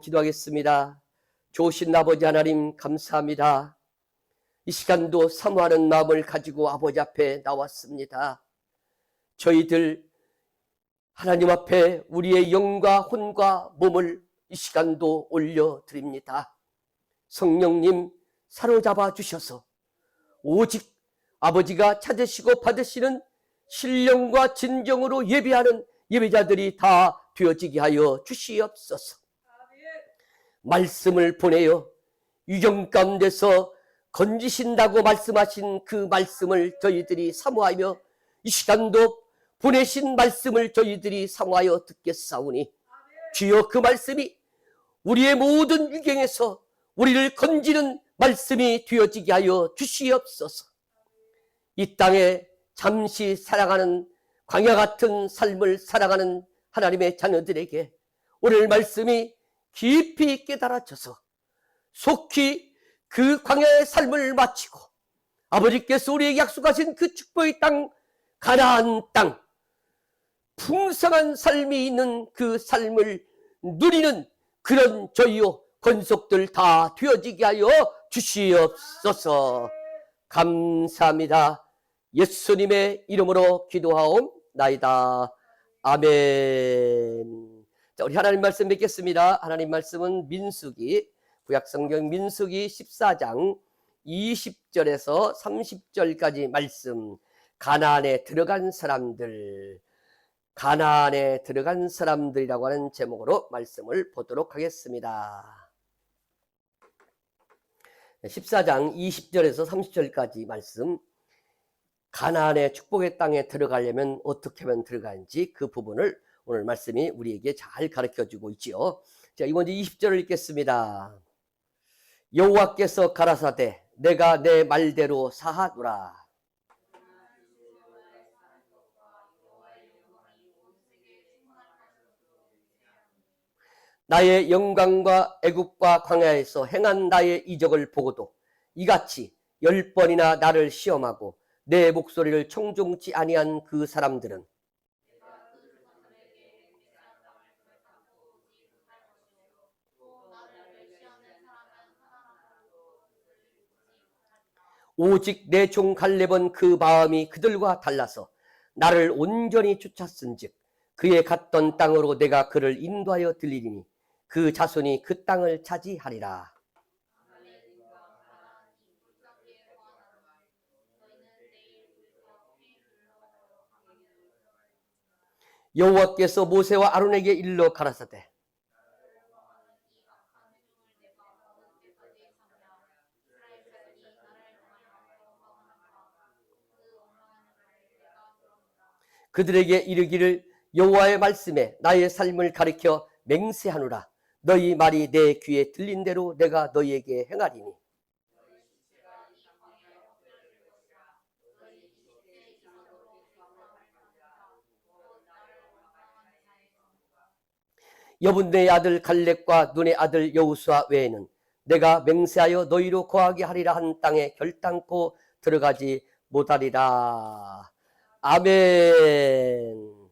기도하겠습니다. 좋으신 아버지 하나님 감사합니다. 이 시간도 사모하는 마음을 가지고 아버지 앞에 나왔습니다. 저희들 하나님 앞에 우리의 영과 혼과 몸을 이 시간도 올려드립니다. 성령님 사로잡아 주셔서 오직 아버지가 찾으시고 받으시는 신령과 진정으로 예배하는 예배자들이 다 되어지게 하여 주시옵소서. 말씀을 보내어 유경 가운데서 건지신다고 말씀하신 그 말씀을 저희들이 사모하며 이 시간도 보내신 말씀을 저희들이 사모하여 듣겠사오니 주여 그 말씀이 우리의 모든 유경에서 우리를 건지는 말씀이 되어지게 하여 주시옵소서. 이 땅에 잠시 살아가는 광야 같은 삶을 살아가는 하나님의 자녀들에게 오늘 말씀이 깊이 깨달아져서 속히 그 광야의 삶을 마치고 아버지께서 우리에게 약속하신 그 축복의 땅, 가나안 땅, 풍성한 삶이 있는 그 삶을 누리는 그런 저희요 권속들 다 되어지게 하여 주시옵소서. 감사합니다. 예수님의 이름으로 기도하옵나이다. 아멘. 자, 우리 하나님 말씀 뵙겠습니다. 하나님 말씀은 민수기, 구약성경 민수기 14장 20절에서 30절까지 말씀, 가나안에 들어간 사람들, 가나안에 들어간 사람들이라고 하는 제목으로 말씀을 보도록 하겠습니다. 14장 20절에서 30절까지 말씀, 가나안의 축복의 땅에 들어가려면 어떻게 하면 들어가는지 그 부분을 오늘 말씀이 우리에게 잘 가르쳐주고 있지요. 자, 이번 20절을 읽겠습니다. 여호와께서 가라사대 내가 내 말대로 사하노라. 나의 영광과 애국과 광야에서 행한 나의 이적을 보고도 이같이 10번이나 나를 시험하고 내 목소리를 청종치 아니한 그 사람들은 오직 내 종 갈렙은 그 마음이 그들과 달라서 나를 온전히 쫓았은즉 그의 갔던 땅으로 내가 그를 인도하여 들리리니 그 자손이 그 땅을 차지하리라. 여호와께서 모세와 아론에게 일러 가라사대 그들에게 이르기를 여호와의 말씀에 나의 삶을 가리켜 맹세하노라. 너희 말이 내 귀에 들린 대로 내가 너희에게 행하리니 여분네의 아들 갈렙과 눈의 아들 여호수아 외에는 내가 맹세하여 너희로 거하게 하리라 한 땅에 결단코 들어가지 못하리라. 아멘.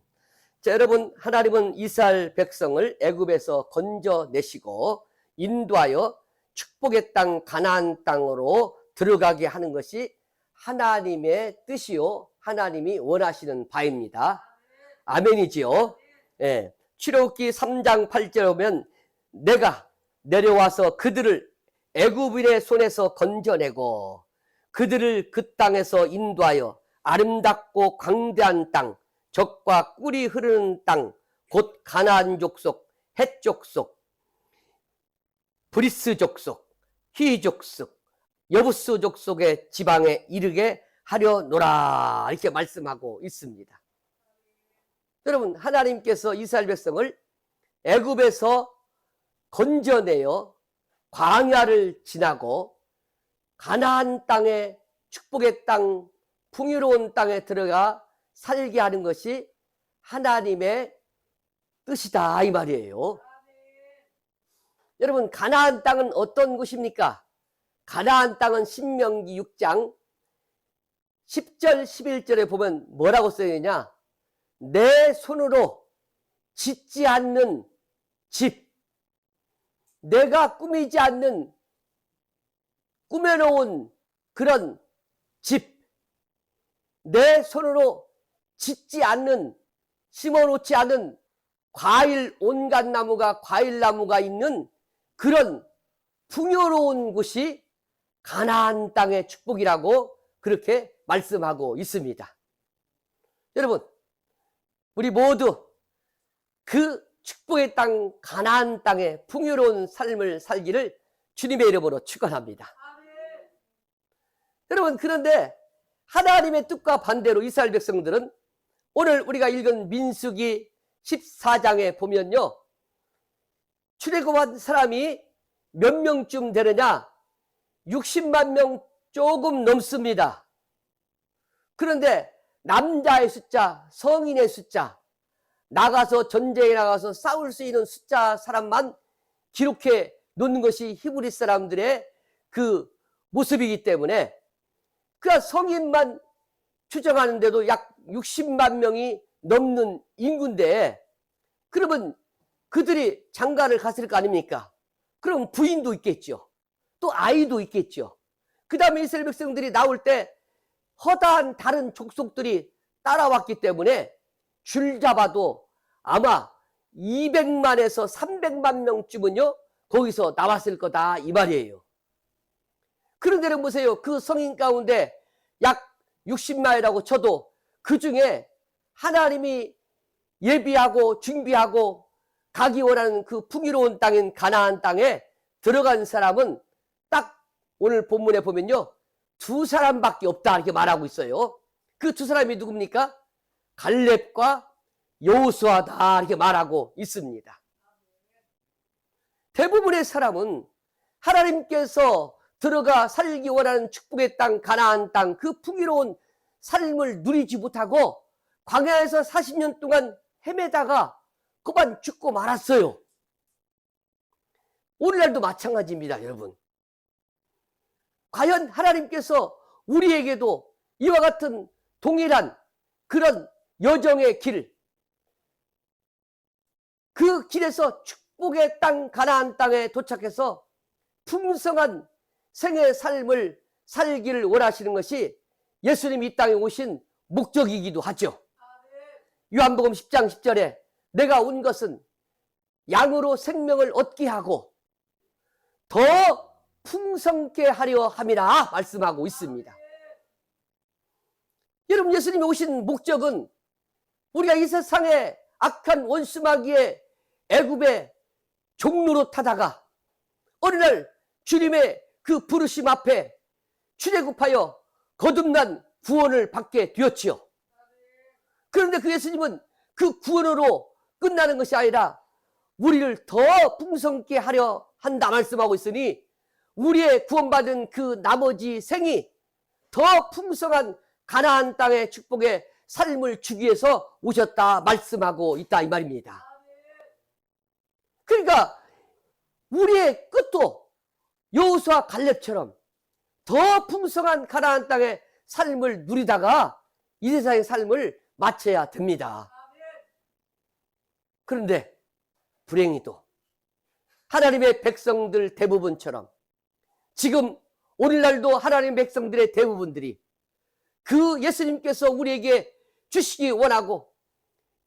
자, 여러분, 하나님은 이스라엘 백성을 애굽에서 건져내시고 인도하여 축복의 땅 가나안 땅으로 들어가게 하는 것이 하나님의 뜻이요 하나님이 원하시는 바입니다. 아멘이지요. 예. 출애굽기 3장 8절에 보면 내가 내려와서 그들을 애굽인의 손에서 건져내고 그들을 그 땅에서 인도하여 아름답고 광대한 땅, 젖과 꿀이 흐르는 땅, 곧 가나안 족속, 헷 족속, 브리스 족속, 히 족속, 여부스 족속의 지방에 이르게 하려노라 이렇게 말씀하고 있습니다. 여러분, 하나님께서 이스라엘 백성을 애굽에서 건져내어 광야를 지나고 가나안 땅에 축복의 땅, 풍요로운 땅에 들어가 살게 하는 것이 하나님의 뜻이다 이 말이에요. 여러분, 가나안 땅은 어떤 곳입니까? 가나안 땅은 신명기 6장 10절 11절에 보면 뭐라고 써져 있냐? 내 손으로 짓지 않는 집, 내가 꾸미지 않는, 꾸며놓은 그런 집, 내 손으로 짓지 않는, 심어놓지 않은 과일, 온갖 나무가, 과일나무가 있는 그런 풍요로운 곳이 가나안 땅의 축복이라고 그렇게 말씀하고 있습니다. 여러분, 우리 모두 그 축복의 땅, 가나안 땅의 풍요로운 삶을 살기를 주님의 이름으로 축원합니다. 여러분, 그런데 하나님의 뜻과 반대로 이스라엘 백성들은 오늘 우리가 읽은 민수기 14장에 보면요, 출애굽한 사람이 몇 명쯤 되느냐? 60만 명 조금 넘습니다. 그런데 남자의 숫자, 성인의 숫자, 나가서 전쟁에 나가서 싸울 수 있는 숫자 사람만 기록해 놓는 것이 히브리 사람들의 그 모습이기 때문에, 그러니까 성인만 추정하는데도 약 60만 명이 넘는 인구인데, 그러면 그들이 장가를 갔을 거 아닙니까? 그럼 부인도 있겠죠. 또 아이도 있겠죠. 그 다음에 이스라엘 백성들이 나올 때 허다한 다른 족속들이 따라왔기 때문에 줄 잡아도 아마 200만에서 300만 명쯤은요 거기서 나왔을 거다 이 말이에요. 그런데 보세요. 그 성인 가운데 약 60만이라고 쳐도 그 중에 하나님이 예비하고 준비하고 가기 원하는 그 풍요로운 땅인 가나안 땅에 들어간 사람은 딱 오늘 본문에 보면요 2사람밖에 없다 이렇게 말하고 있어요. 그 2사람이 누굽니까? 갈렙과 여호수아다 이렇게 말하고 있습니다. 대부분의 사람은 하나님께서 들어가 살기 원하는 축복의 땅, 가나안 땅, 그 풍요로운 삶을 누리지 못하고 광야에서 40년 동안 헤매다가 그만 죽고 말았어요. 오늘날도 마찬가지입니다, 여러분. 과연 하나님께서 우리에게도 이와 같은 동일한 그런 여정의 길, 그 길에서 축복의 땅, 가나안 땅에 도착해서 풍성한 생의 삶을 살기를 원하시는 것이 예수님이 이 땅에 오신 목적이기도 하죠. 요한복음 10장 10절에 내가 온 것은 양으로 생명을 얻게 하고 더 풍성케 하려 함이라 말씀하고 있습니다. 여러분, 예수님이 오신 목적은 우리가 이 세상에 악한 원수마귀의 애굽의 종로로 타다가 어느 날 주님의 그 부르심 앞에 출애굽하여 거듭난 구원을 받게 되었지요. 그런데 그 예수님은 그 구원으로 끝나는 것이 아니라 우리를 더 풍성케 하려 한다 말씀하고 있으니 우리의 구원받은 그 나머지 생이 더 풍성한 가나안 땅의 축복의 삶을 주기 위해서 오셨다 말씀하고 있다 이 말입니다. 그러니까 우리의 끝도 여호수아 갈렙처럼 더 풍성한 가나안 땅의 삶을 누리다가 이 세상의 삶을 마쳐야 됩니다. 그런데 불행히도 하나님의 백성들 대부분처럼 지금 오늘날도 하나님의 백성들의 대부분들이 그 예수님께서 우리에게 주시기 원하고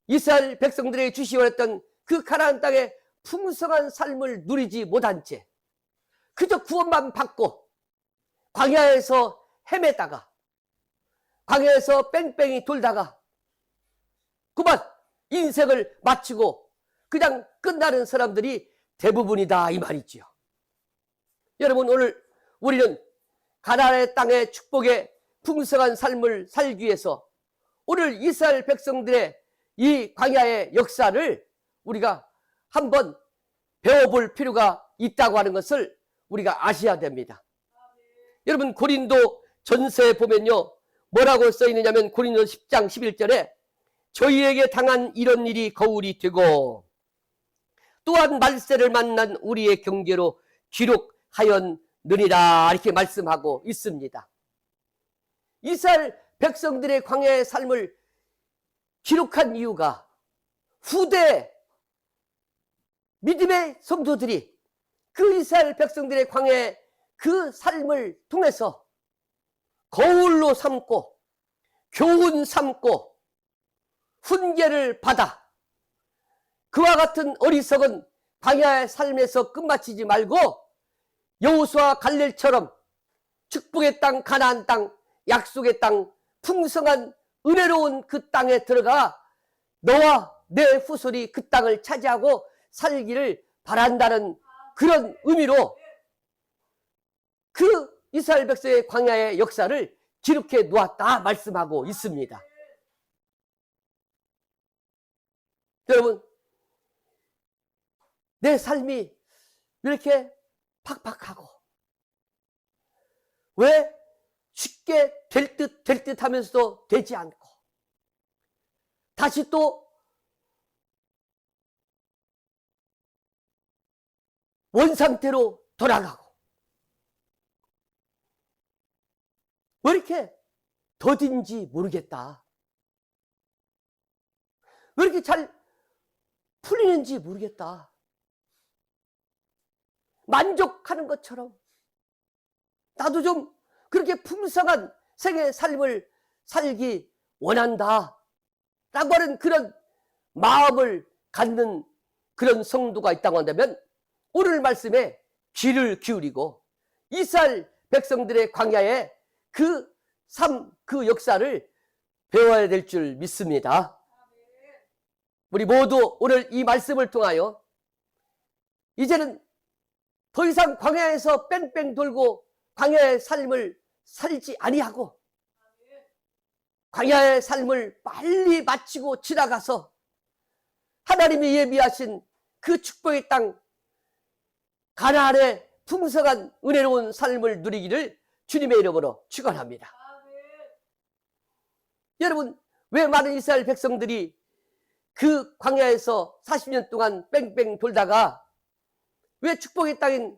이스라엘 백성들에게 주시기 원했던 그 가나안 땅의 풍성한 삶을 누리지 못한 채 그저 구원만 받고 광야에서 헤매다가 광야에서 뺑뺑이 돌다가 그만 인생을 마치고 그냥 끝나는 사람들이 대부분이다 이 말이지요. 여러분, 오늘 우리는 가나안의 땅의 축복의 풍성한 삶을 살기 위해서 오늘 이스라엘 백성들의 이 광야의 역사를 우리가 한번 배워볼 필요가 있다고 하는 것을 우리가 아셔야 됩니다. 여러분, 고린도 전서에 보면요 뭐라고 써있느냐면 고린도 10장 11절에 저희에게 당한 이런 일이 거울이 되고 또한 말세를 만난 우리의 경계로 기록하였느니라 이렇게 말씀하고 있습니다. 이스라엘 백성들의 광야의 삶을 기록한 이유가 후대 믿음의 성도들이 그 이스라엘 백성들의 광야의 그 삶을 통해서 거울로 삼고 교훈 삼고 훈계를 받아 그와 같은 어리석은 광야의 삶에서 끝마치지 말고 여호수아 갈렙처럼 축복의 땅, 가나안 땅, 약속의 땅, 풍성한 은혜로운 그 땅에 들어가 너와 내 후손이 그 땅을 차지하고 살기를 바란다는 그런 의미로 그 이스라엘 백성의 광야의 역사를 기록해 놓았다 말씀하고 있습니다. 여러분, 내 삶이 왜 이렇게 팍팍하고 왜 쉽게 될 듯 하면서도 되지 않고 다시 또 원상태로 돌아가고 왜 이렇게 더딘지 모르겠다. 왜 이렇게 잘 풀리는지 모르겠다. 만족하는 것처럼 나도 좀 그렇게 풍성한 생의 삶을 살기 원한다 라고 하는 그런 마음을 갖는 그런 성도가 있다고 한다면 오늘 말씀에 귀를 기울이고 이스라엘 백성들의 광야의 그 삶, 그 역사를 배워야 될 줄 믿습니다. 우리 모두 오늘 이 말씀을 통하여 이제는 더 이상 광야에서 뺑뺑 돌고 광야의 삶을 살지 아니하고 광야의 삶을 빨리 마치고 지나가서 하나님이 예비하신 그 축복의 땅 가나안의 풍성한 은혜로운 삶을 누리기를 주님의 이름으로 축원합니다. 여러분, 왜 많은 이스라엘 백성들이 그 광야에서 40년 동안 뺑뺑 돌다가 왜 축복의 땅인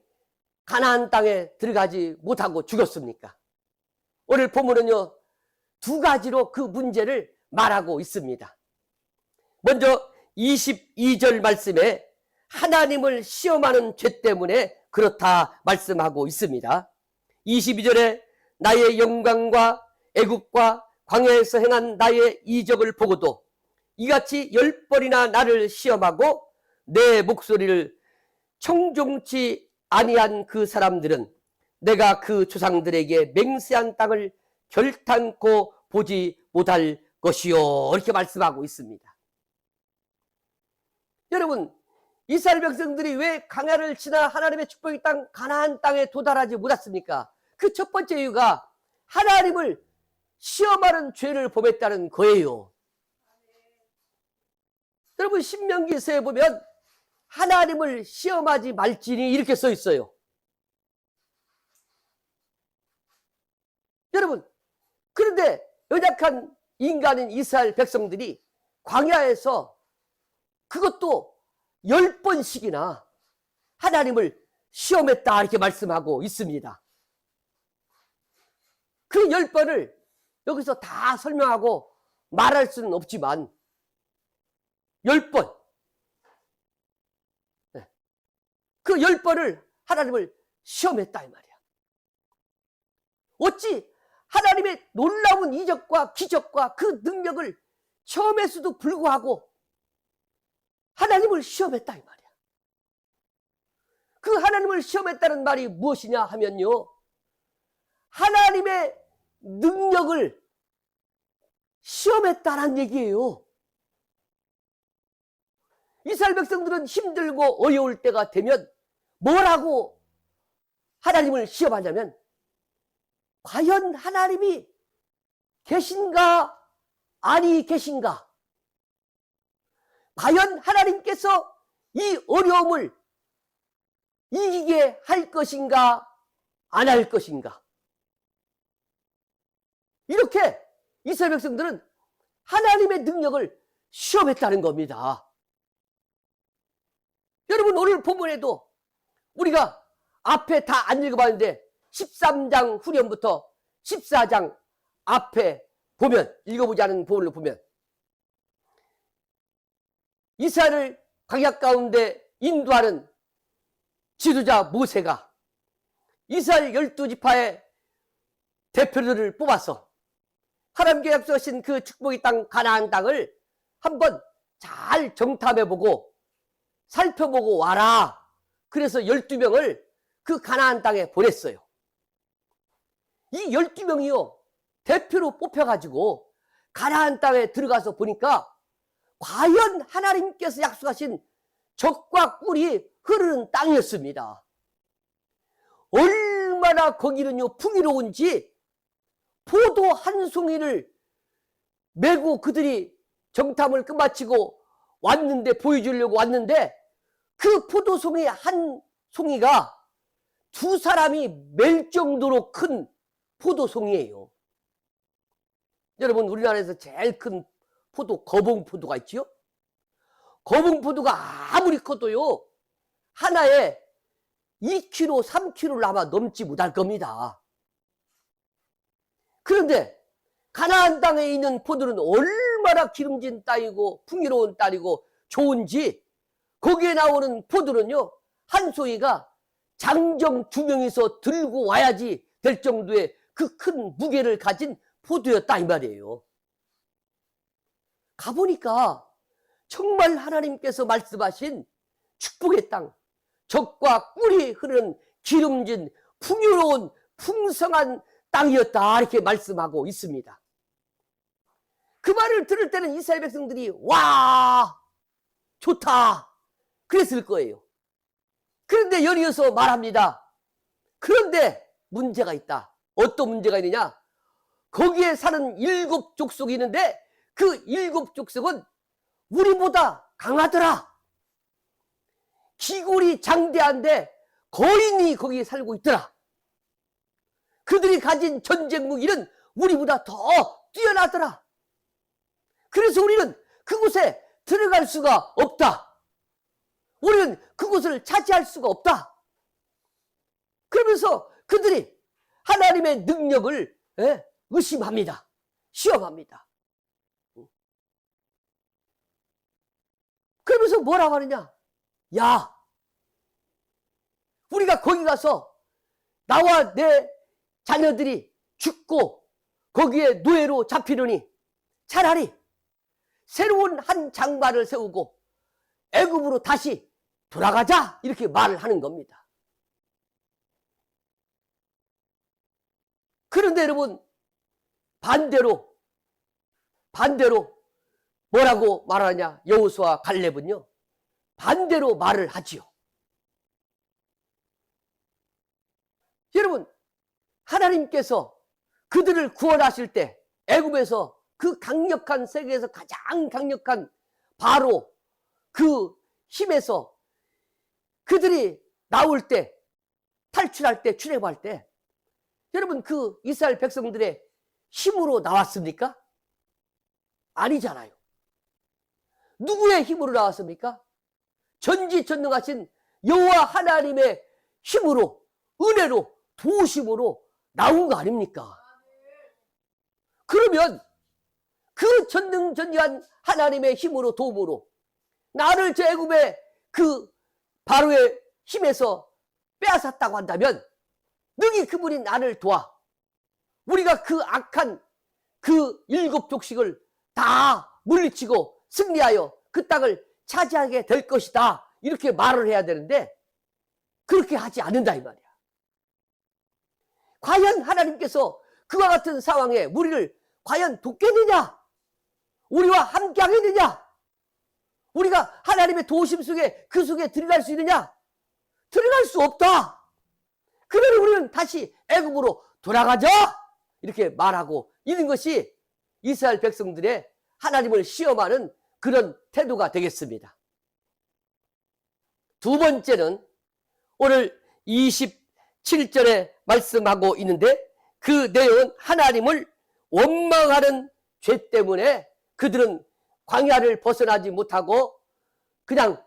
가나안 땅에 들어가지 못하고 죽었습니까? 오늘 본문은요, 두 가지로 그 문제를 말하고 있습니다. 먼저 22절 말씀에 하나님을 시험하는 죄 때문에 그렇다 말씀하고 있습니다. 22절에 나의 영광과 애국과 광야에서 행한 나의 이적을 보고도 이같이 10번이나 나를 시험하고 내 목소리를 청종치 아니한 그 사람들은 내가 그 조상들에게 맹세한 땅을 결탄코 보지 못할 것이요 이렇게 말씀하고 있습니다. 여러분, 이스라엘 백성들이 왜 광야를 지나 하나님의 축복의 땅 가나안 땅에 도달하지 못했습니까? 그 첫 번째 이유가 하나님을 시험하는 죄를 범했다는 거예요. 여러분, 신명기서에 보면 하나님을 시험하지 말지니 이렇게 써 있어요. 여러분, 그런데 연약한 인간인 이스라엘 백성들이 광야에서 그것도 10번씩이나 하나님을 시험했다 이렇게 말씀하고 있습니다. 그 10번을 여기서 다 설명하고 말할 수는 없지만 10번, 그 10번을 하나님을 시험했다 이 말이야. 어찌 하나님의 놀라운 이적과 기적과 그 능력을 체험했어도 불구하고 하나님을 시험했다 이 말이야. 그 하나님을 시험했다는 말이 무엇이냐 하면요, 하나님의 능력을 시험했다는 얘기예요. 이스라엘 백성들은 힘들고 어려울 때가 되면 뭐라고 하나님을 시험하냐면 과연 하나님이 계신가 아니 계신가, 과연 하나님께서 이 어려움을 이기게 할 것인가 안 할 것인가, 이렇게 이스라엘 백성들은 하나님의 능력을 시험했다는 겁니다. 여러분, 오늘 본문에도 우리가 앞에 다 안 읽어봤는데 13장 후렴부터 14장 앞에 보면, 읽어보지 않은 본문을 보면 이스라엘을 광야 가운데 인도하는 지도자 모세가 이스라엘 12지파의 대표들을 뽑아서 하나님께 약속하신 그 축복의 땅 가나안 땅을 한번 잘 정탐해보고 살펴보고 와라. 그래서 12명을 그 가나안 땅에 보냈어요. 이 12명이요 대표로 뽑혀가지고 가나안 땅에 들어가서 보니까 과연 하나님께서 약속하신 젖과 꿀이 흐르는 땅이었습니다. 얼마나 거기는요 풍요로운지 포도 한 송이를 메고 그들이 정탐을 끝마치고 왔는데, 보여주려고 왔는데, 그 포도송이 한 송이가 두 사람이 멜 정도로 큰 포도송이에요. 여러분, 우리나라에서 제일 큰 포도, 거봉포도가 있지요? 거봉포도가 아무리 커도요 하나에 2kg, 3kg를 아마 넘지 못할 겁니다. 그런데 가나안 땅에 있는 포도는 얼마나 기름진 땅이고 풍요로운 땅이고 좋은지, 거기에 나오는 포도는요 한 송이가 장정 2명이서 들고 와야지 될 정도의 그 큰 무게를 가진 포도였다 이 말이에요. 가보니까 정말 하나님께서 말씀하신 축복의 땅, 젖과 꿀이 흐르는 기름진 풍요로운 풍성한 땅이었다 이렇게 말씀하고 있습니다. 그 말을 들을 때는 이스라엘 백성들이 와 좋다 그랬을 거예요. 그런데 연이어서 말합니다. 그런데 문제가 있다. 어떤 문제가 있느냐? 거기에 사는 7족속이 있는데 그 7족속은 우리보다 강하더라. 기골이 장대한데 거인이 거기에 살고 있더라. 그들이 가진 전쟁 무기는 우리보다 더 뛰어나더라. 그래서 우리는 그곳에 들어갈 수가 없다. 우리는 그곳을 차지할 수가 없다. 그러면서 그들이 하나님의 능력을 의심합니다. 시험합니다. 그러면서 뭐라고 하느냐? 야, 우리가 거기 가서 나와 내 자녀들이 죽고 거기에 노예로 잡히려니 차라리 새로운 한 장막을 세우고 애굽으로 다시 돌아가자 이렇게 말을 하는 겁니다. 그런데 여러분 반대로 뭐라고 말하냐? 여호수아와 갈렙은요 반대로 말을 하지요. 여러분 하나님께서 그들을 구원하실 때 애굽에서 그 강력한, 세계에서 가장 강력한 바로 그 힘에서 그들이 나올 때, 탈출할 때, 출애굽할 때 여러분 그 이스라엘 백성들의 힘으로 나왔습니까? 아니잖아요. 누구의 힘으로 나왔습니까? 전지전능하신 여호와 하나님의 힘으로, 은혜로, 도우심으로 나온 거 아닙니까? 그러면 그 전능전능한 하나님의 힘으로, 도움으로 나를 저 애굽의 그 바로의 힘에서 빼앗았다고 한다면 능히 그분이 나를 도와 우리가 그 악한 그 7족식을 다 물리치고 승리하여 그 땅을 차지하게 될 것이다 이렇게 말을 해야 되는데 그렇게 하지 않는다 이 말이야. 과연 하나님께서 그와 같은 상황에 우리를 과연 돕겠느냐? 우리와 함께 하겠느냐? 우리가 하나님의 도우심 속에 그 속에 들어갈 수 있느냐? 들어갈 수 없다. 그러니 우리는 다시 애굽으로 돌아가자 이렇게 말하고 있는 것이 이스라엘 백성들의 하나님을 시험하는 그런 태도가 되겠습니다. 두 번째는 오늘 27절에 말씀하고 있는데 그 내용은 하나님을 원망하는 죄 때문에 그들은 광야를 벗어나지 못하고 그냥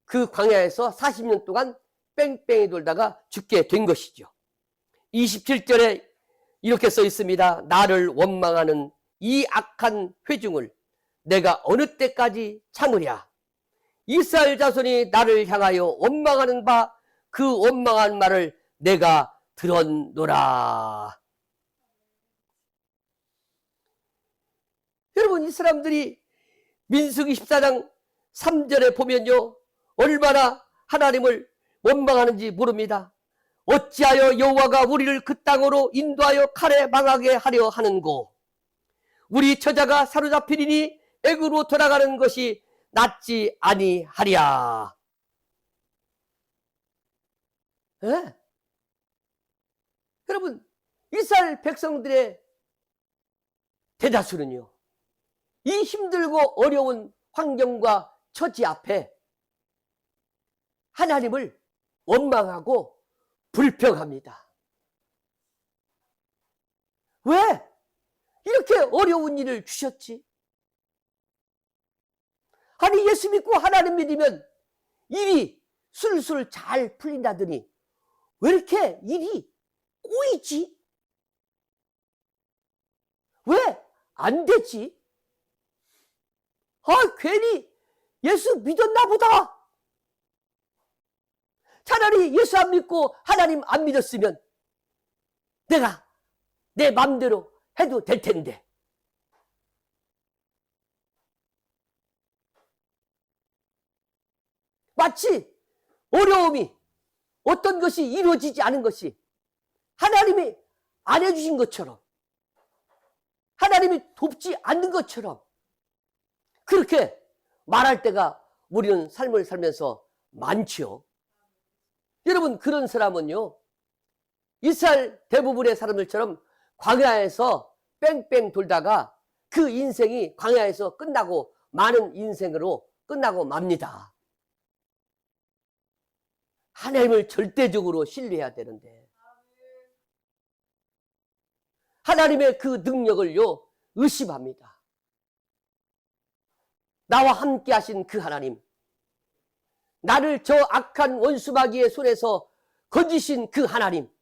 그 광야에서 40년 동안 뺑뺑이 돌다가 죽게 된 것이죠. 27절에 이렇게 써 있습니다. 나를 원망하는 이 악한 회중을 내가 어느 때까지 참으랴. 이스라엘 자손이 나를 향하여 원망하는 바 그 원망한 말을 내가 들었노라. 여러분, 이 사람들이 민수기 14장 3절에 보면요, 얼마나 하나님을 원망하는지 모릅니다. 어찌하여 여호와가 우리를 그 땅으로 인도하여 칼에 망하게 하려 하는고, 우리 처자가 사로잡히리니 애굽으로 돌아가는 것이 낫지 아니하랴. 예? 여러분, 이스라엘 백성들의 대다수는요, 이 힘들고 어려운 환경과 처지 앞에 하나님을 원망하고 불평합니다. 왜 이렇게 어려운 일을 주셨지? 아니, 예수 믿고 하나님 믿으면 일이 술술 잘 풀린다더니 왜 이렇게 일이 꼬이지? 왜 안 되지? 괜히 예수 믿었나 보다. 차라리 예수 안 믿고 하나님 안 믿었으면 내가 내 마음대로 해도 될 텐데. 마치 어려움이, 어떤 것이 이루어지지 않은 것이 하나님이 안 해주신 것처럼, 하나님이 돕지 않는 것처럼 그렇게 말할 때가 우리는 삶을 살면서 많지요. 여러분, 그런 사람은요, 이스라엘 대부분의 사람들처럼 광야에서 뺑뺑 돌다가 그 인생이 광야에서 끝나고 많은 인생으로 끝나고 맙니다. 하나님을 절대적으로 신뢰해야 되는데 하나님의 그 능력을요 의심합니다. 나와 함께 하신 그 하나님, 나를 저 악한 원수마귀의 손에서 건지신 그 하나님,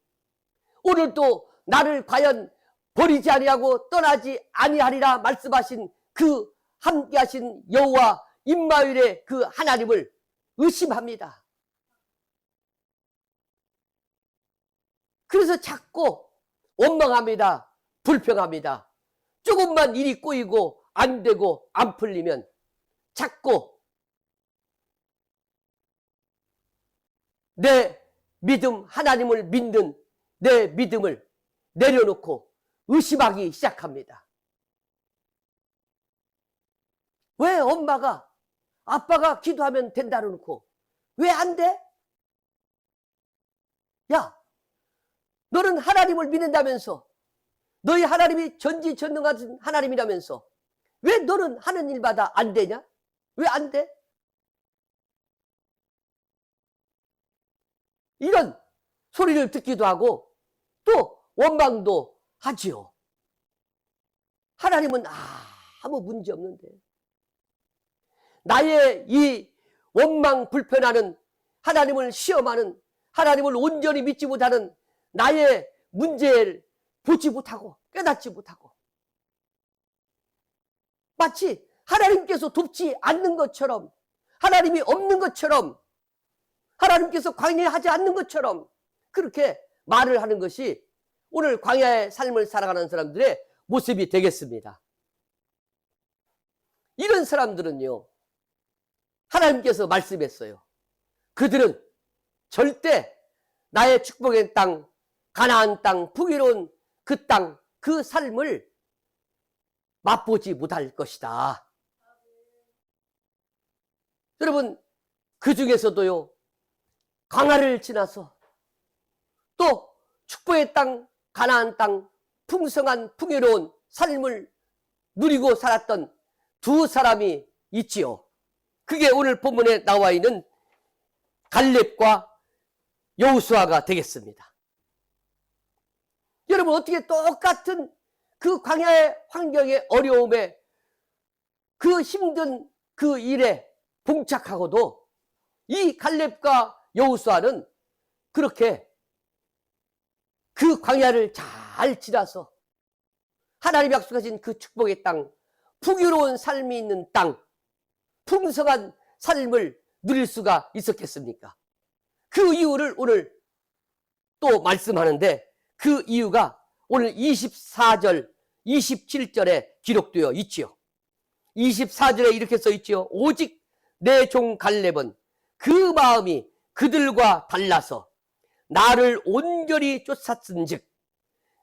오늘도 나를 과연 버리지 아니하고 떠나지 아니하리라 말씀하신 그 함께 하신 여호와 임마nuel의 그 하나님을 의심합니다. 그래서 자꾸 원망합니다. 불평합니다. 조금만 일이 꼬이고 안 되고 안 풀리면 자꾸 내 믿음, 하나님을 믿는 내 믿음을 내려놓고 의심하기 시작합니다. 왜 엄마가, 아빠가 기도하면 된다고 놓고 왜 안 돼? 야, 너는 하나님을 믿는다면서, 너희 하나님이 전지전능하신 하나님이라면서 왜 너는 하는 일마다 안 되냐? 왜 안 돼? 이런 소리를 듣기도 하고 또 원망도 하지요. 하나님은 아무 문제 없는데, 나의 이 원망 불편하는, 하나님을 시험하는, 하나님을 온전히 믿지 못하는 나의 문제를 보지 못하고 깨닫지 못하고 마치 하나님께서 돕지 않는 것처럼, 하나님이 없는 것처럼, 하나님께서 광야에 하지 않는 것처럼 그렇게 말을 하는 것이 오늘 광야의 삶을 살아가는 사람들의 모습이 되겠습니다. 이런 사람들은요, 하나님께서 말씀했어요. 그들은 절대 나의 축복의 땅, 가나안 땅, 풍요로운 그 땅, 그 삶을 맛보지 못할 것이다. 여러분, 그 중에서도요, 광야를 지나서 또 축복의 땅, 가나안 땅, 풍성한 풍요로운 삶을 누리고 살았던 두 사람이 있지요. 그게 오늘 본문에 나와 있는 갈렙과 여호수아가 되겠습니다. 여러분, 어떻게 똑같은 그 광야의 환경의 어려움에, 그 힘든 그 일에 봉착하고도 이 갈렙과 여호수아는 그렇게 그 광야를 잘 지나서 하나님이 약속하신 그 축복의 땅, 풍요로운 삶이 있는 땅, 풍성한 삶을 누릴 수가 있었겠습니까? 그 이유를 오늘 또 말씀하는데, 그 이유가 오늘 24절, 27절에 기록되어 있지요. 24절에 이렇게 써 있지요. 오직 내 종 갈렙은 그 마음이 그들과 달라서 나를 온전히 쫓았은즉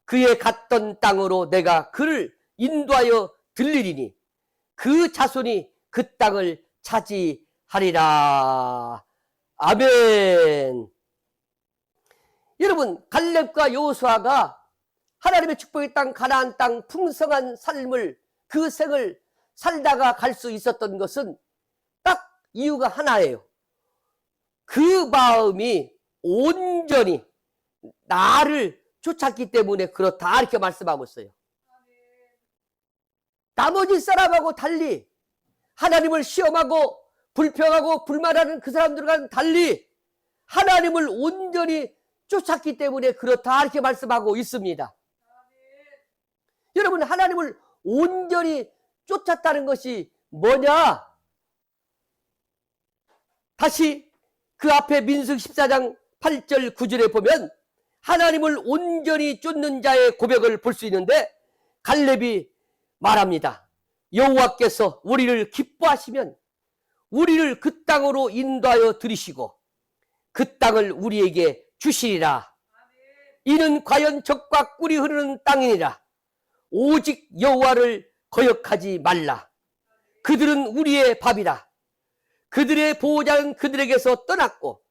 그의 갔던 땅으로 내가 그를 인도하여 들리리니 그 자손이 그 땅을 차지하리라. 아멘. 여러분, 갈렙과 여호수아가 하나님의 축복의 땅, 가나안 땅, 풍성한 삶을, 그 생을 살다가 갈 수 있었던 것은 딱 이유가 하나예요. 그 마음이 온전히 나를 쫓았기 때문에 그렇다, 이렇게 말씀하고 있어요. 나머지 사람하고 달리, 하나님을 시험하고 불평하고 불만하는 그 사람들과는 달리 하나님을 온전히 쫓았기 때문에 그렇다, 이렇게 말씀하고 있습니다. 여러분, 하나님을 온전히 쫓았다는 것이 뭐냐? 다시 그 앞에 민수기 14장 8절 9절에 보면 하나님을 온전히 쫓는 자의 고백을 볼 수 있는데, 갈렙이 말합니다. 여호와께서 우리를 기뻐하시면 우리를 그 땅으로 인도하여 들이시고 그 땅을 우리에게 주시리라. 이는 과연 젖과 꿀이 흐르는 땅이니라. 오직 여호와를 거역하지 말라. 그들은 우리의 밥이라. 그들의 보호자는 그들에게서 떠났고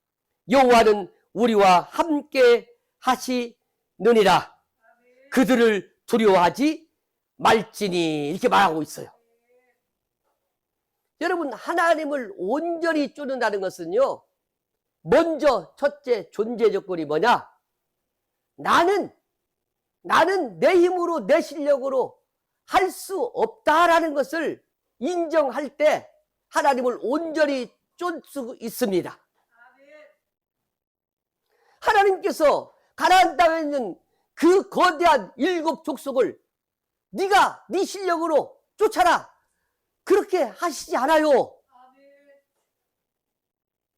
여호와는 우리와 함께 하시느니라. 그들을 두려워하지 말지니, 이렇게 말하고 있어요. 여러분, 하나님을 온전히 쫓는다는 것은요, 먼저 첫째 존재 조건이 뭐냐? 나는 내 힘으로, 내 실력으로 할 수 없다라는 것을 인정할 때 하나님을 온전히 쫓을 수 있습니다. 하나님께서 가나안 땅에 있는 그 거대한 7 족속을 네가 네 실력으로 쫓아라, 그렇게 하시지 않아요.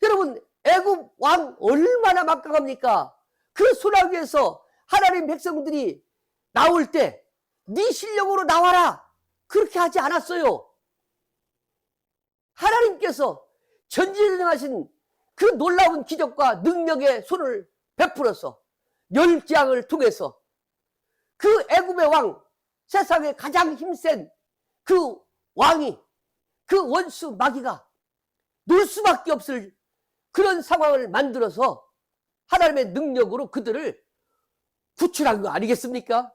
여러분, 애굽 왕 얼마나 막강합니까? 그 소나기에서 하나님 백성들이 나올 때 네 실력으로 나와라, 그렇게 하지 않았어요. 하나님께서 전지전능하신 그 놀라운 기적과 능력의 손을 베풀어서 멸지왕을 통해서 그 애굽의 왕, 세상에 가장 힘센 그 왕이, 그 원수 마귀가 놀 수밖에 없을 그런 상황을 만들어서 하나님의 능력으로 그들을 구출한 거 아니겠습니까?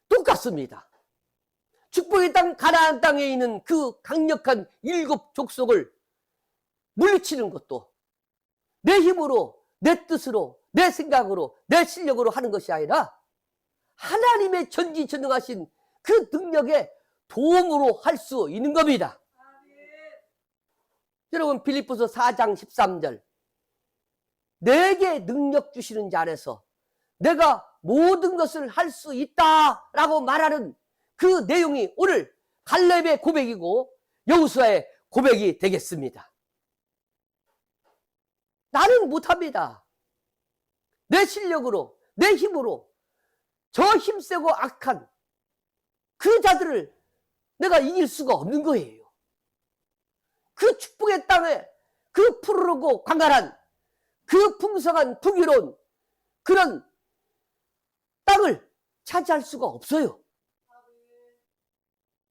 똑같습니다. 축복의 땅 가나안 땅에 있는 그 강력한 7 족속을 물리치는 것도 내 힘으로, 내 뜻으로, 내 생각으로, 내 실력으로 하는 것이 아니라 하나님의 전지전능하신 그 능력의 도움으로 할 수 있는 겁니다. 여러분, 빌립보서 4장 13절, 내게 능력 주시는 자 안에서 내가 모든 것을 할 수 있다라고 말하는 그 내용이 오늘 갈렙의 고백이고 여호수아의 고백이 되겠습니다. 나는 못합니다. 내 실력으로, 내 힘으로 저 힘세고 악한 그 자들을 내가 이길 수가 없는 거예요. 그 축복의 땅에 그 푸르르고 광활한 그 풍성한 풍요로운 그런 땅을 차지할 수가 없어요.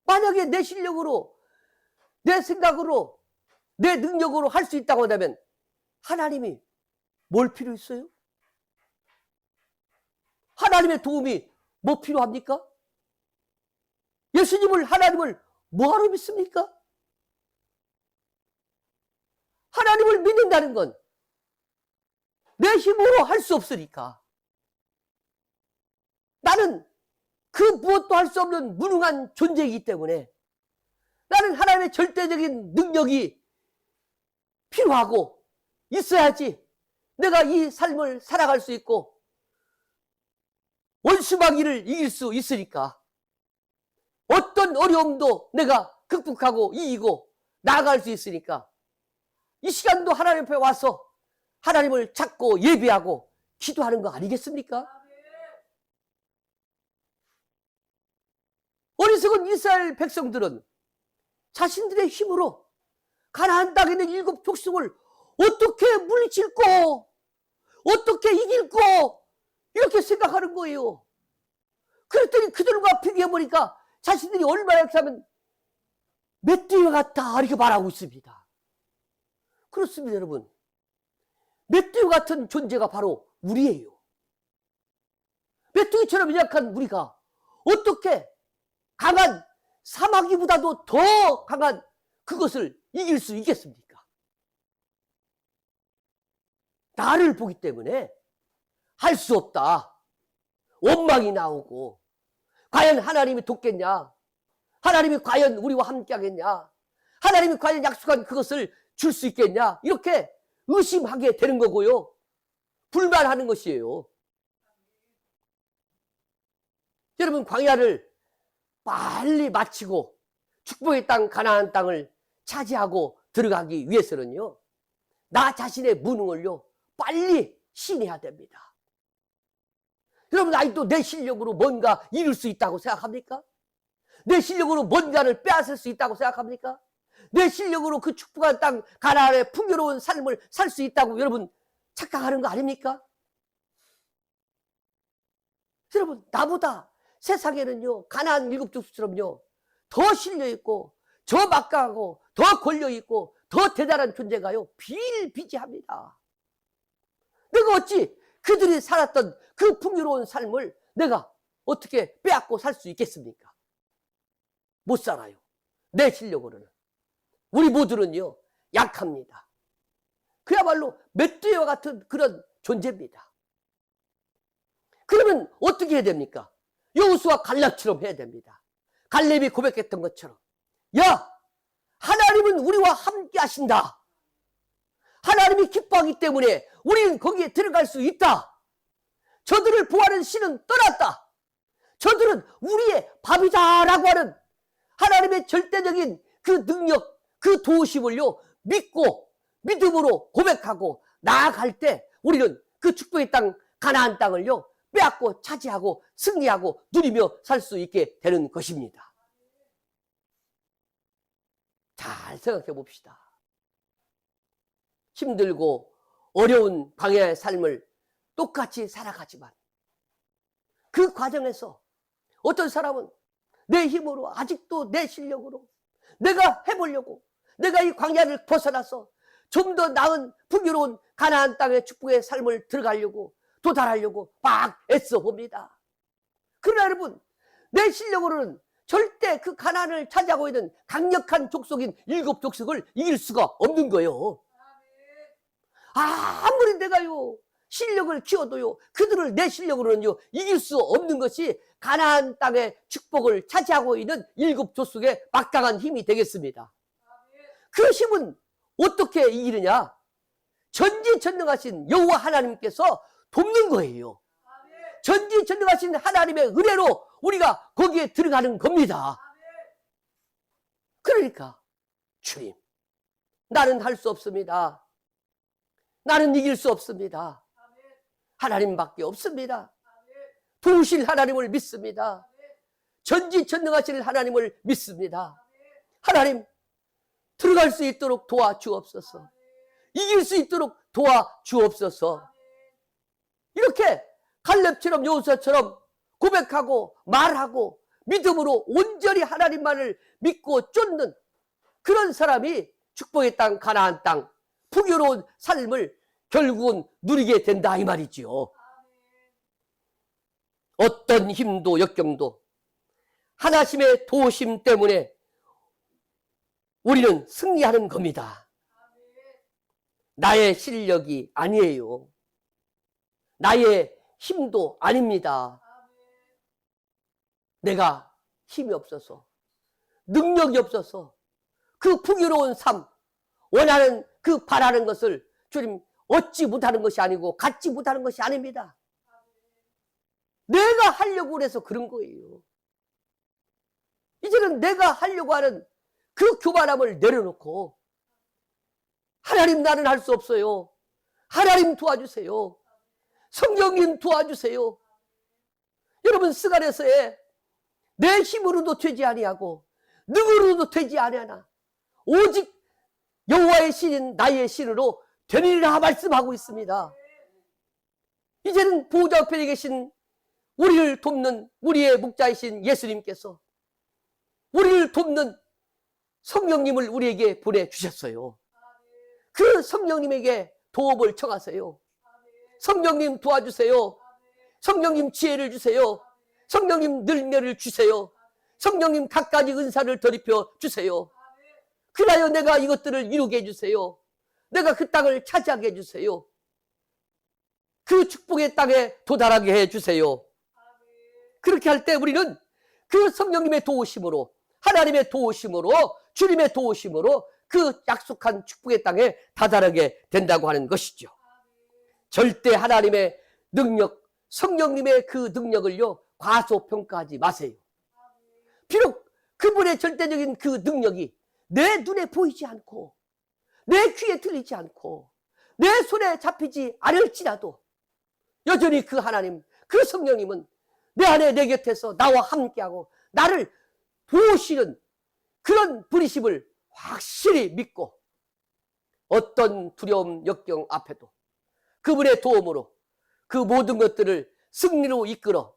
만약에 내 실력으로, 내 생각으로, 내 능력으로 할 수 있다고 한다면 하나님이 뭘 필요 있어요? 하나님의 도움이 뭐 필요합니까? 예수님을, 하나님을 뭐하러 믿습니까? 하나님을 믿는다는 건 내 힘으로 할 수 없으니까. 나는 그 무엇도 할 수 없는 무능한 존재이기 때문에 나는 하나님의 절대적인 능력이 필요하고 있어야지 내가 이 삶을 살아갈 수 있고 원수마귀를 이길 수 있으니까. 어떤 어려움도 내가 극복하고 이기고 나아갈 수 있으니까 이 시간도 하나님 앞에 와서 하나님을 찾고 예배하고 기도하는 거 아니겠습니까? 어리석은 이스라엘 백성들은 자신들의 힘으로 가나안 땅에 있는 7 족속을 어떻게 물리칠고 어떻게 이길고 이렇게 생각하는 거예요. 그랬더니 그들과 비교해보니까 자신들이 얼마나 이렇게 하면 메뚜기와 같다 이렇게 말하고 있습니다. 그렇습니다, 여러분. 메뚜기 같은 존재가 바로 우리예요. 메뚜기처럼 약한 우리가 어떻게 강한 사마귀보다도 더 강한 그것을 이길 수 있겠습니까? 나를 보기 때문에 할 수 없다. 원망이 나오고 과연 하나님이 돕겠냐? 하나님이 과연 우리와 함께 하겠냐? 하나님이 과연 약속한 그것을 줄 수 있겠냐? 이렇게 의심하게 되는 거고요. 불만하는 것이에요. 여러분, 광야를 빨리 마치고 축복의 땅 가나안 땅을 차지하고 들어가기 위해서는요, 나 자신의 무능을요 빨리 시인해야 됩니다. 여러분, 아직도 내 실력으로 뭔가 이룰 수 있다고 생각합니까? 내 실력으로 뭔가를 빼앗을 수 있다고 생각합니까? 내 실력으로 그 축복한 땅 가나안의 풍요로운 삶을 살 수 있다고 여러분 착각하는 거 아닙니까? 여러분, 나보다 세상에는요 가나안 7 족속처럼요 더 실려있고 더 막강하고 더 권력있고 더 대단한 존재가요 비일비재합니다. 내가 어찌 그들이 살았던 그 풍요로운 삶을 내가 어떻게 빼앗고 살 수 있겠습니까? 못 살아요. 내 실력으로는. 우리 모두는요 약합니다. 그야말로 메뚜기와 같은 그런 존재입니다. 그러면 어떻게 해야 됩니까? 여호수아 갈렙처럼 해야 됩니다. 갈렙이 고백했던 것처럼, 야, 하나님은 우리와 함께 하신다. 하나님이 기뻐하기 때문에 우리는 거기에 들어갈 수 있다. 저들을 보호하는 신은 떠났다. 저들은 우리의 밥이다라고 하는 하나님의 절대적인 그 능력, 그 도우심을요 믿고 믿음으로 고백하고 나아갈 때 우리는 그 축복의 땅 가나안 땅을요 빼앗고 차지하고 승리하고 누리며 살 수 있게 되는 것입니다. 잘 생각해 봅시다. 힘들고 어려운 광야의 삶을 똑같이 살아가지만 그 과정에서 어떤 사람은 내 힘으로 아직도 내 실력으로 내가 해보려고 내가 이 광야를 벗어나서 좀 더 나은 풍요로운 가나안 땅의 축복의 삶을 들어가려고 도달하려고 막 애써 봅니다. 그러나 여러분, 내 실력으로는 절대 그 가나안을 차지하고 있는 강력한 족속인 7 족속을 이길 수가 없는 거예요. 아무리 내가요 실력을 키워도요 그들을 내 실력으로는요 이길 수 없는 것이 가나안 땅의 축복을 차지하고 있는 7 족속의 막강한 힘이 되겠습니다. 그 힘은 어떻게 이기느냐? 전지전능하신 여호와 하나님께서 돕는 거예요. 전지전능하신 하나님의 은혜로 우리가 거기에 들어가는 겁니다. 그러니까 주님, 나는 할 수 없습니다. 나는 이길 수 없습니다. 하나님밖에 없습니다. 도우실 하나님을 믿습니다. 전지전능하신 하나님을 믿습니다. 하나님, 들어갈 수 있도록 도와주옵소서. 이길 수 있도록 도와주옵소서. 이렇게 갈렙처럼 여호수아처럼 고백하고 말하고 믿음으로 온전히 하나님만을 믿고 쫓는 그런 사람이 축복의 땅 가나안 땅 풍요로운 삶을 결국은 누리게 된다 이 말이지요. 어떤 힘도 역경도 하나님의 도우심 때문에 우리는 승리하는 겁니다. 나의 실력이 아니에요. 나의 힘도 아닙니다. 내가 힘이 없어서 능력이 없어서 그 풍요로운 삶 원하는 그 바라는 것을 주님 얻지 못하는 것이 아니고 갖지 못하는 것이 아닙니다. 내가 하려고 해서 그런 거예요. 이제는 내가 하려고 하는 그 교만함을 내려놓고 하나님, 나는 할 수 없어요. 하나님 도와주세요. 성령님 도와주세요. 여러분, 스가랴서에 내 힘으로도 되지 아니하고 능으로도 되지 아니하나 오직 여호와의 신인 나의 신으로 되리라 말씀하고 있습니다. 이제는 보호자 우편에 계신 우리를 돕는 우리의 목자이신 예수님께서 우리를 돕는 성령님을 우리에게 보내주셨어요. 그 성령님에게 도움을 청하세요. 성령님 도와주세요. 성령님 지혜를 주세요. 성령님 능력을 주세요. 성령님 갖가지 은사를 더입혀 주세요. 그리하여 내가 이것들을 이루게 해주세요. 내가 그 땅을 차지하게 해주세요. 그 축복의 땅에 도달하게 해주세요. 그렇게 할 때 우리는 그 성령님의 도우심으로, 하나님의 도우심으로, 주님의 도우심으로 그 약속한 축복의 땅에 다다르게 된다고 하는 것이죠. 절대 하나님의 능력, 성령님의 그 능력을요 과소평가하지 마세요. 비록 그분의 절대적인 그 능력이 내 눈에 보이지 않고 내 귀에 들리지 않고 내 손에 잡히지 않을지라도 여전히 그 하나님, 그 성령님은 내 안에 내 곁에서 나와 함께하고 나를 도우시는 그런 분이심을 확실히 믿고 어떤 두려움, 역경 앞에도 그분의 도움으로 그 모든 것들을 승리로 이끌어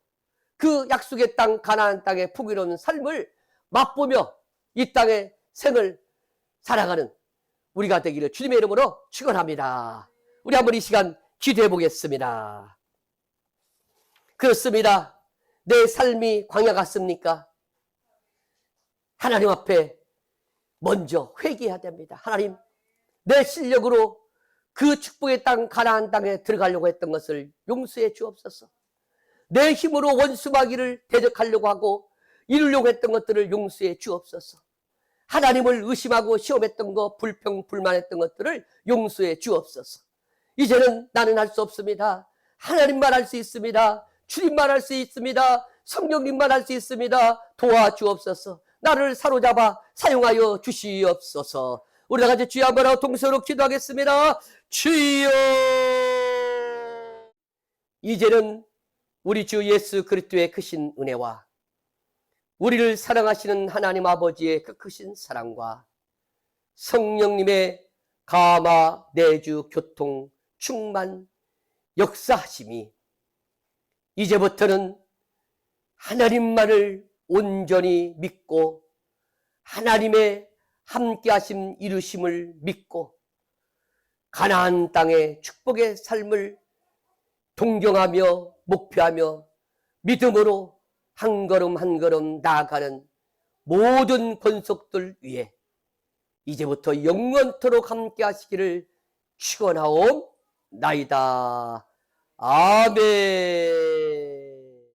그 약속의 땅 가나안 땅의 풍요로운 삶을 맛보며 이 땅의 생을 살아가는 우리가 되기를 주님의 이름으로 축원합니다. 우리 한번 이 시간 기도해 보겠습니다. 그렇습니다. 내 삶이 광야 같습니까? 하나님 앞에 먼저 회개해야 됩니다. 하나님, 내 실력으로 그 축복의 땅 가나안 땅에 들어가려고 했던 것을 용서해 주옵소서. 내 힘으로 원수마귀를 대적하려고 하고 이루려고 했던 것들을 용서해 주옵소서. 하나님을 의심하고 시험했던 것, 불평, 불만했던 것들을 용서해 주옵소서. 이제는 나는 할 수 없습니다. 하나님만 할 수 있습니다. 주님만 할 수 있습니다. 성령님만 할 수 있습니다. 도와주옵소서. 나를 사로잡아 사용하여 주시옵소서. 우리 다 같이 주여 한번 하고 동서로 기도하겠습니다. 주여. 이제는 우리 주 예수 그리스도의 크신 은혜와 우리를 사랑하시는 하나님 아버지의 그 크신 사랑과 성령님의 감화, 내주, 교통, 충만, 역사하심이 이제부터는 하나님만을 온전히 믿고 하나님의 함께하심 이루심을 믿고 가나안 땅의 축복의 삶을 동경하며 목표하며 믿음으로 한 걸음 한 걸음 나아가는 모든 권속들 위에 이제부터 영원토록 함께 하시기를 축원하옵나이다. 아멘.